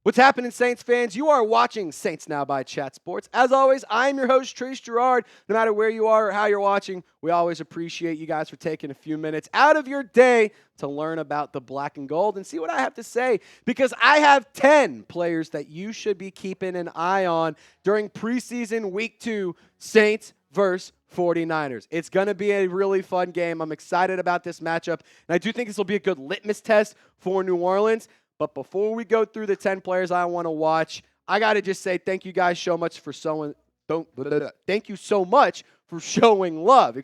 What's happening, Saints fans? You are watching Saints Now by Chat Sports. As always, I'm your host, Trace Girouard. No matter where you are or how you're watching, we always appreciate you guys for taking a few minutes out of your day to learn about the black and gold and see what I have to say, because I have 10 players that you should be keeping an eye on during preseason week 2, Saints versus 49ers. It's going to be a really fun game. I'm excited about this matchup, and I do think this will be a good litmus test for New Orleans. But before we go through the 10 players I want to watch, I got to just say thank you guys so much for thank you so much for showing love.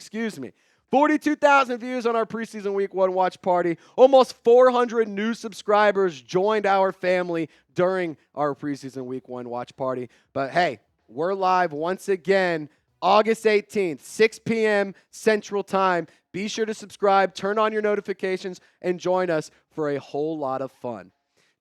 42,000 views on our preseason week 1 watch party. Almost 400 new subscribers joined our family during our preseason week 1 watch party. But hey, we're live once again, August 18th, 6 p.m. Central Time. Be sure to subscribe, turn on your notifications, and join us for a whole lot of fun.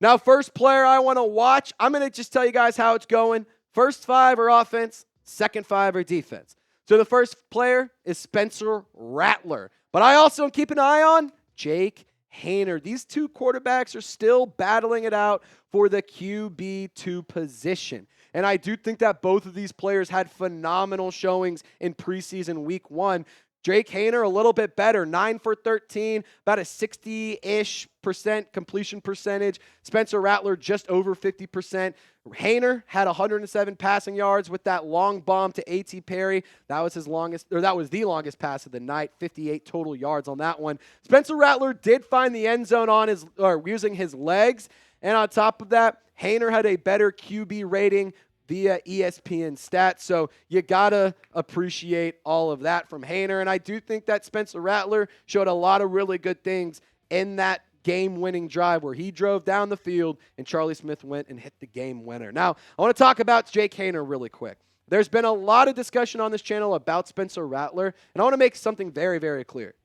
Now, first player I want to watch, I'm going to just tell you guys how it's going. First 5 are offense, second 5 are defense. So the first player is Spencer Rattler. But I also am keeping an eye on Jake Haener. These two quarterbacks are still battling it out for the QB2 position. And I do think that both of these players had phenomenal showings in preseason week 1. Jake Haener, a little bit better, 9 for 13, about a 60-ish% completion percentage. Spencer Rattler, just over 50%. Haener had 107 passing yards with that long bomb to A.T. Perry. That was the longest pass of the night, 58 total yards on that one. Spencer Rattler did find the end zone using his legs. And on top of that, Haener had a better QB rating via ESPN stats. So you got to appreciate all of that from Haener. And I do think that Spencer Rattler showed a lot of really good things in that game-winning drive where he drove down the field and Charlie Smith went and hit the game winner. Now, I want to talk about Jake Haener really quick. There's been a lot of discussion on this channel about Spencer Rattler, and I want to make something very, very clear.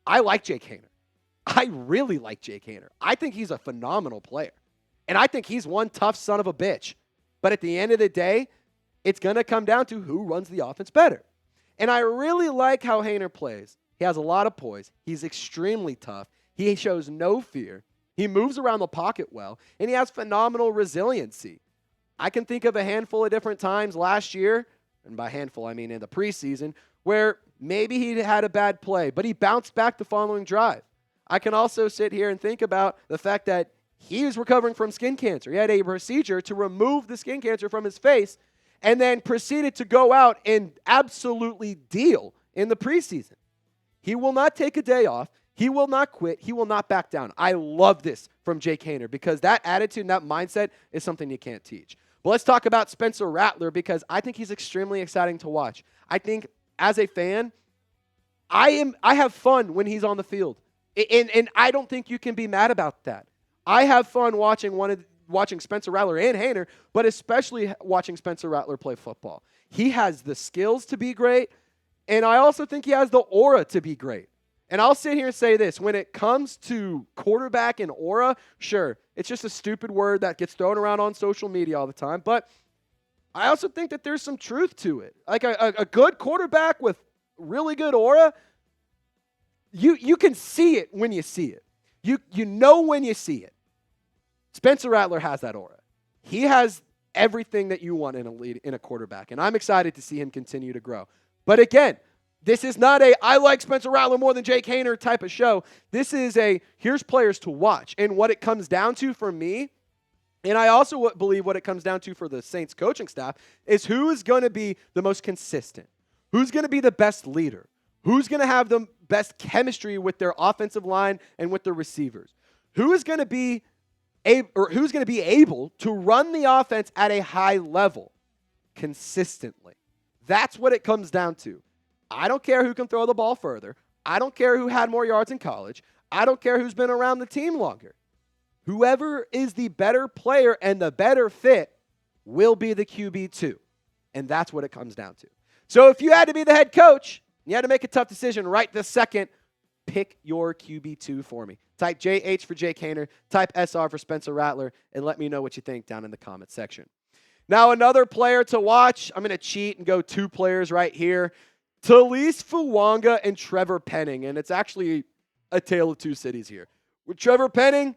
I like Jake Haener. I really like Jake Haener. I think he's a phenomenal player. And I think he's one tough son of a bitch. But at the end of the day, it's going to come down to who runs the offense better. And I really like how Haener plays. He has a lot of poise. He's extremely tough. He shows no fear. He moves around the pocket well. And he has phenomenal resiliency. I can think of a handful of different times last year, and by handful I mean in the preseason, where maybe he had a bad play, but he bounced back the following drive. I can also sit here and think about the fact that he was recovering from skin cancer. He had a procedure to remove the skin cancer from his face and then proceeded to go out and absolutely deal in the preseason. He will not take a day off. He will not quit. He will not back down. I love this from Jake Haener because that attitude and that mindset is something you can't teach. But let's talk about Spencer Rattler because I think he's extremely exciting to watch. I think as a fan, I have fun when he's on the field. And I don't think you can be mad about that. I have fun watching Spencer Rattler and Haener, but especially watching Spencer Rattler play football. He has the skills to be great, and I also think he has the aura to be great. And I'll sit here and say this. When it comes to quarterback and aura, sure, it's just a stupid word that gets thrown around on social media all the time, but I also think that there's some truth to it. Like a good quarterback with really good aura, you can see it when you see it. You know when you see it. Spencer Rattler has that aura. He has everything that you want in a quarterback, and I'm excited to see him continue to grow. But again, this is not a I like Spencer Rattler more than Jake Haener type of show. This is a here's players to watch. And what it comes down to for me, and I also believe what it comes down to for the Saints coaching staff, is who is going to be the most consistent, who's going to be the best leader, who's going to have the best chemistry with their offensive line and with their receivers, who's going to be able to run the offense at a high level consistently. That's what it comes down to. I don't care who can throw the ball further. I don't care who had more yards in college. I don't care who's been around the team longer. Whoever is the better player and the better fit will be the QB2. And that's what it comes down to. So if you had to be the head coach, you had to make a tough decision right this second, pick your QB2 for me. Type JH for Jake Haener, type SR for Spencer Rattler, and let me know what you think down in the comment section. Now, another player to watch. I'm going to cheat and go 2 players right here. Taliese Fuaga and Trevor Penning, and it's actually a tale of 2 cities here. With Trevor Penning,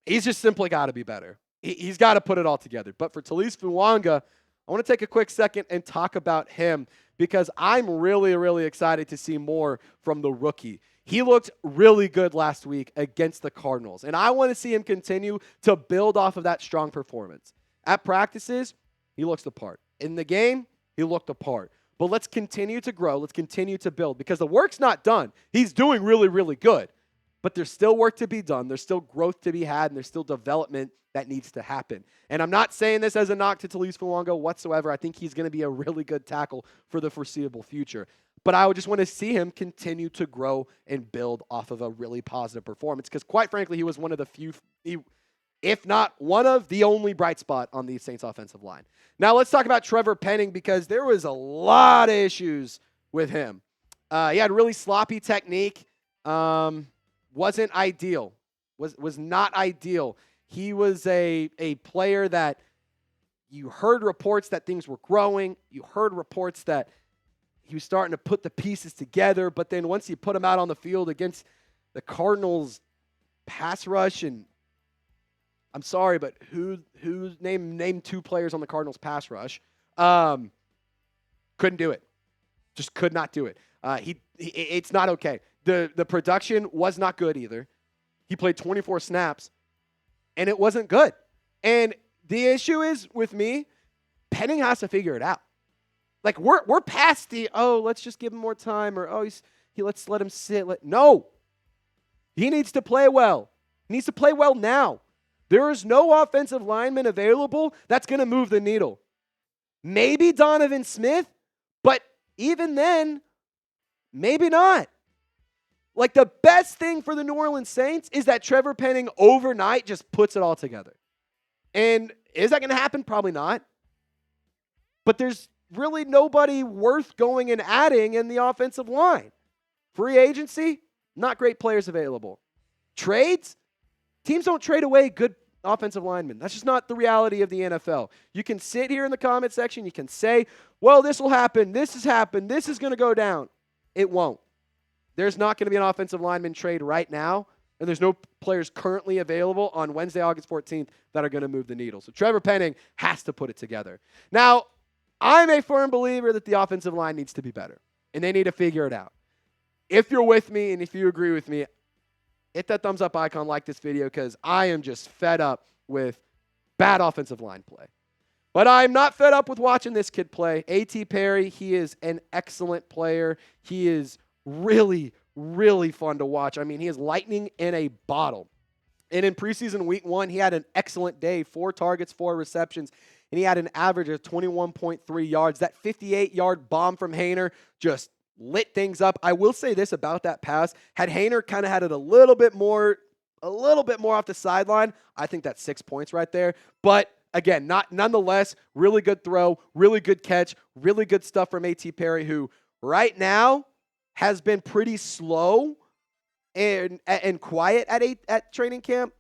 he's just simply got to be better. he's got to put it all together. But for Taliese Fuaga, I want to take a quick second and talk about him because I'm really, really excited to see more from the rookie. He looked really good last week against the Cardinals, and I want to see him continue to build off of that strong performance. At practices, he looks the part. In the game, he looked the part. But let's continue to grow. Let's continue to build because the work's not done. He's doing really, really good. But there's still work to be done. There's still growth to be had, and there's still development that needs to happen. And I'm not saying this as a knock to Taliese Fuaga whatsoever. I think he's going to be a really good tackle for the foreseeable future. But I would just want to see him continue to grow and build off of a really positive performance because, quite frankly, he was one of the few, if not one of the only bright spot on the Saints offensive line. Now let's talk about Trevor Penning because there was a lot of issues with him. He had really sloppy technique. Wasn't ideal. Was not ideal. He was a player that you heard reports that things were growing. You heard reports that he was starting to put the pieces together. But then once you put him out on the field against the Cardinals pass rush, and I'm sorry, but who name two players on the Cardinals pass rush? Couldn't do it. Just could not do it. It's not okay. The production was not good either. He played 24 snaps, and it wasn't good. And the issue is with me, Penning has to figure it out. Like we're past the let's just give him more time or let's let him sit. No, he needs to play well. He needs to play well now. There is no offensive lineman available that's going to move the needle. Maybe Donovan Smith, but even then, maybe not. Like the best thing for the New Orleans Saints is that Trevor Penning overnight just puts it all together. And is that going to happen? Probably not. But there's really nobody worth going and adding in the offensive line. Free agency, not great players available. Trades, teams don't trade away good offensive linemen. That's just not the reality of the NFL. You can sit here in the comment section. You can say, well, this will happen. This has happened. This is going to go down. It won't. There's not going to be an offensive lineman trade right now, and there's no players currently available on Wednesday, August 14th that are going to move the needle. So Trevor Penning has to put it together. Now, I'm a firm believer that the offensive line needs to be better, and they need to figure it out. If you're with me and if you agree with me, hit that thumbs up icon, like this video, because I am just fed up with bad offensive line play. But I'm not fed up with watching this kid play. A.T. Perry, he is an excellent player. He is really, really fun to watch. I mean, he is lightning in a bottle. And in preseason week 1, he had an excellent day, 4 targets, 4 receptions, and he had an average of 21.3 yards. That 58-yard bomb from Haener just lit things up. I will say this about that pass. Had Haener kind of had it a little bit more off the sideline, I think that's 6 points right there. But again, nonetheless, really good throw, really good catch, really good stuff from A.T. Perry, who right now has been pretty slow and quiet at training camp.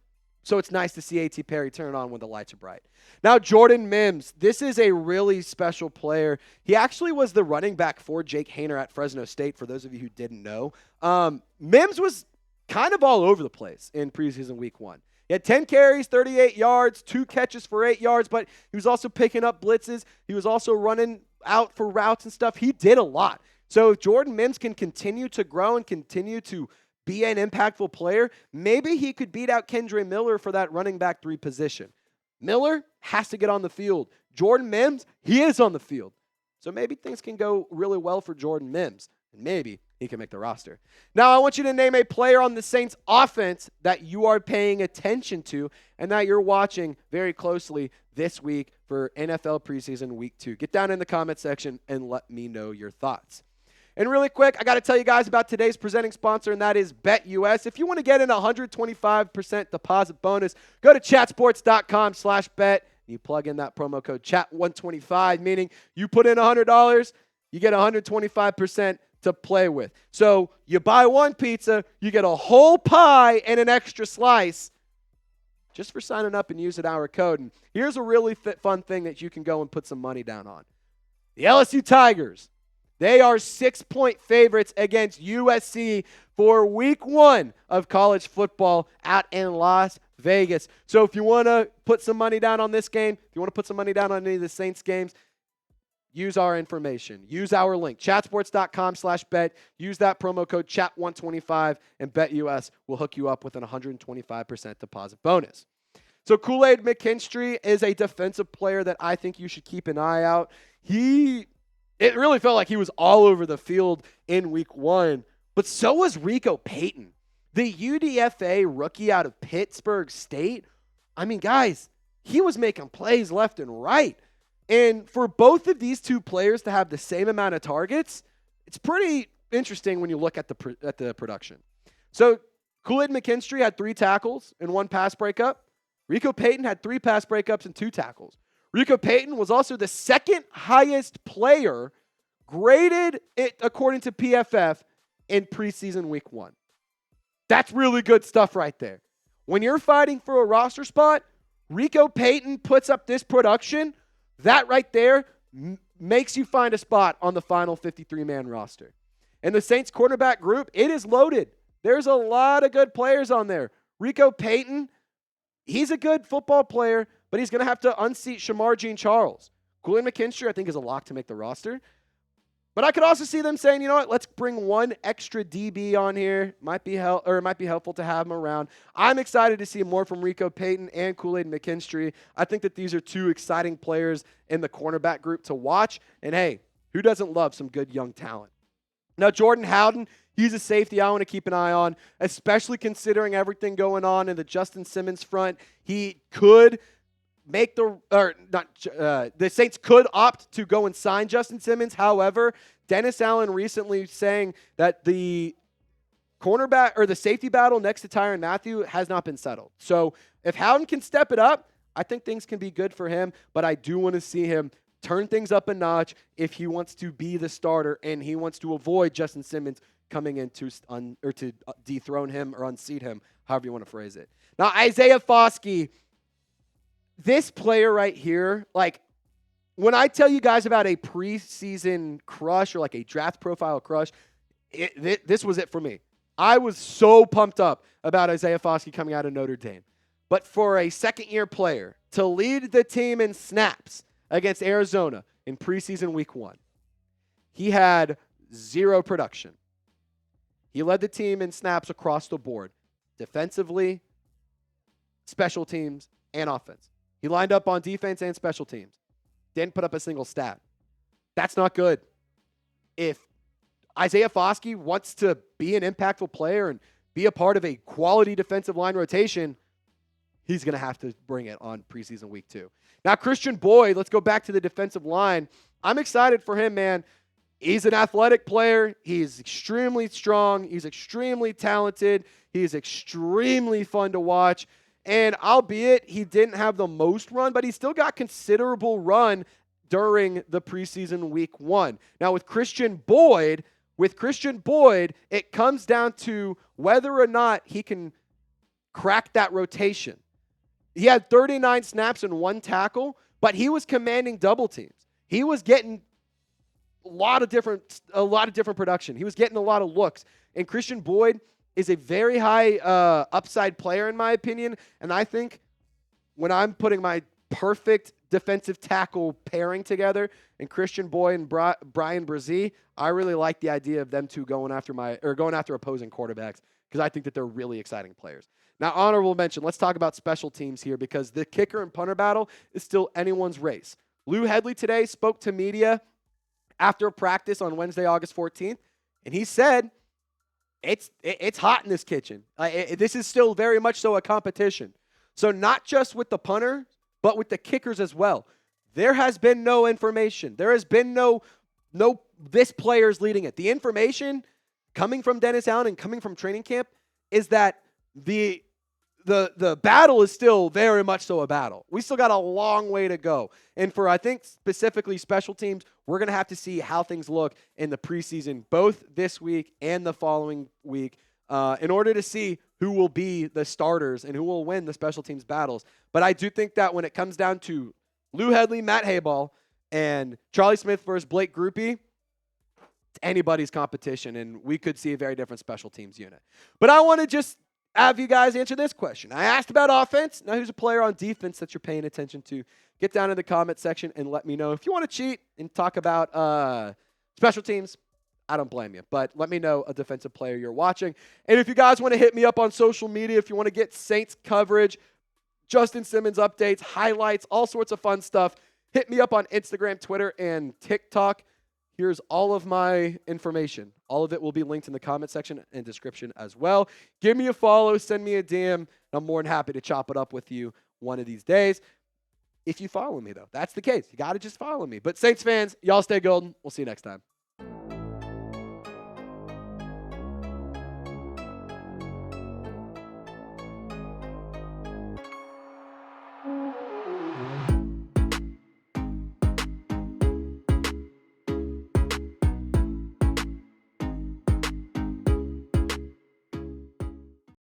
So it's nice to see A.T. Perry turn it on when the lights are bright. Now, Jordan Mims. This is a really special player. He actually was the running back for Jake Haener at Fresno State, for those of you who didn't know. Mims was kind of all over the place in preseason week 1. He had 10 carries, 38 yards, 2 catches for 8 yards, but he was also picking up blitzes. He was also running out for routes and stuff. He did a lot. So if Jordan Mims can continue to grow and continue to be an impactful player, maybe he could beat out Kendre Miller for that running back 3 position. Miller has to get on the field. Jordan Mims, he is on the field. So maybe things can go really well for Jordan Mims, and maybe he can make the roster. Now, I want you to name a player on the Saints offense that you are paying attention to and that you're watching very closely this week for NFL preseason week 2. Get down in the comment section and let me know your thoughts. And really quick, I got to tell you guys about today's presenting sponsor, and that is BetUS. If you want to get an 125% deposit bonus, go to chatsports.com/bet. You plug in that promo code chat125, meaning you put in $100, you get 125% to play with. So you buy one pizza, you get a whole pie and an extra slice just for signing up and using our code. And here's a really fun thing that you can go and put some money down on. The LSU Tigers. They are 6-point favorites against USC for week 1 of college football out in Las Vegas. So if you want to put some money down on this game, if you want to put some money down on any of the Saints games, use our information. Use our link, chatsports.com/bet. Use that promo code chat125, and BetUS will hook you up with an 125% deposit bonus. So Kool-Aid McKinstry is a defensive player that I think you should keep an eye out. It really felt like he was all over the field in week 1, but so was Rico Payton, the UDFA rookie out of Pittsburgh State. I mean, guys, he was making plays left and right. And for both of these two players to have the same amount of targets, it's pretty interesting when you look at the production. So Kool-Aid McKinstry had 3 tackles and 1 pass breakup. Rico Payton had 3 pass breakups and 2 tackles. Rico Payton was also the second highest player graded according to PFF in preseason week 1. That's really good stuff right there. When you're fighting for a roster spot, Rico Payton puts up this production. That right there makes you find a spot on the final 53-man roster. And the Saints quarterback group, it is loaded. There's a lot of good players on there. Rico Payton, he's a good football player, but he's going to have to unseat Shamar Jean-Charles. Kool-Aid McKinstry, I think, is a lock to make the roster. But I could also see them saying, you know what, let's bring one extra DB on here. It might be helpful to have him around. I'm excited to see more from Rico Payton and Kool-Aid McKinstry. I think that these are 2 exciting players in the cornerback group to watch. And hey, who doesn't love some good young talent? Now, Jordan Howden, he's a safety I want to keep an eye on, especially considering everything going on in the Justin Simmons front. He could the Saints could opt to go and sign Justin Simmons. However, Dennis Allen recently saying that the cornerback or the safety battle next to Tyrann Mathieu has not been settled. So if Howden can step it up, I think things can be good for him, but I do want to see him turn things up a notch if he wants to be the starter and he wants to avoid Justin Simmons coming in to dethrone him or unseat him, however you want to phrase it. Now, Isaiah Foskey, this player right here, like when I tell you guys about a preseason crush or like a draft profile crush, this was it for me. I was so pumped up about Isaiah Foskey coming out of Notre Dame. But for a second-year player to lead the team in snaps against Arizona in preseason week 1, he had 0 production. He led the team in snaps across the board, defensively, special teams, and offense. He lined up on defense and special teams. Didn't put up a single stat. That's not good. If Isaiah Foskey wants to be an impactful player and be a part of a quality defensive line rotation, he's going to have to bring it on preseason week 2. Now, Christian Boyd, let's go back to the defensive line. I'm excited for him, man. He's an athletic player. He's extremely strong. He's extremely talented. He's extremely fun to watch. And albeit he didn't have the most run, but he still got considerable run during the preseason week 1. Now with Christian Boyd, it comes down to whether or not he can crack that rotation. He had 39 snaps and 1 tackle, but he was commanding double teams. He was getting a lot of different production. He was getting a lot of looks. And Christian Boyd is a very high upside player in my opinion, and I think when I'm putting my perfect defensive tackle pairing together and Christian Boyd and Brian Brzee, I really like the idea of them two going after opposing quarterbacks because I think that they're really exciting players. Now, honorable mention, let's talk about special teams here because the kicker and punter battle is still anyone's race. Lou Hedley today spoke to media after practice on Wednesday, August 14th, and he said, It's hot in this kitchen. This is still very much so a competition. So not just with the punter, but with the kickers as well. There has been no information. There has been no this player's leading it. The information coming from Dennis Allen and coming from training camp is that the battle is still very much so a battle. We still got a long way to go. And for, I think, specifically special teams, we're going to have to see how things look in the preseason, both this week and the following week, in order to see who will be the starters and who will win the special teams battles. But I do think that when it comes down to Lou Hedley, Matt Hayball, and Charlie Smith versus Blake Grupe, it's anybody's competition, and we could see a very different special teams unit. But I want to just Have you guys answer this question? I asked about offense. Now, who's a player on defense that you're paying attention to? Get down in the comment section and let me know. If you want to cheat and talk about special teams, I don't blame you. But let me know a defensive player you're watching. And if you guys want to hit me up on social media, if you want to get Saints coverage, Justin Simmons updates, highlights, all sorts of fun stuff, hit me up on Instagram, Twitter, and TikTok. Here's all of my information. All of it will be linked in the comment section and description as well. Give me a follow, send me a DM. I'm more than happy to chop it up with you one of these days. If you follow me, though, that's the case. You got to just follow me. But Saints fans, y'all stay golden. We'll see you next time.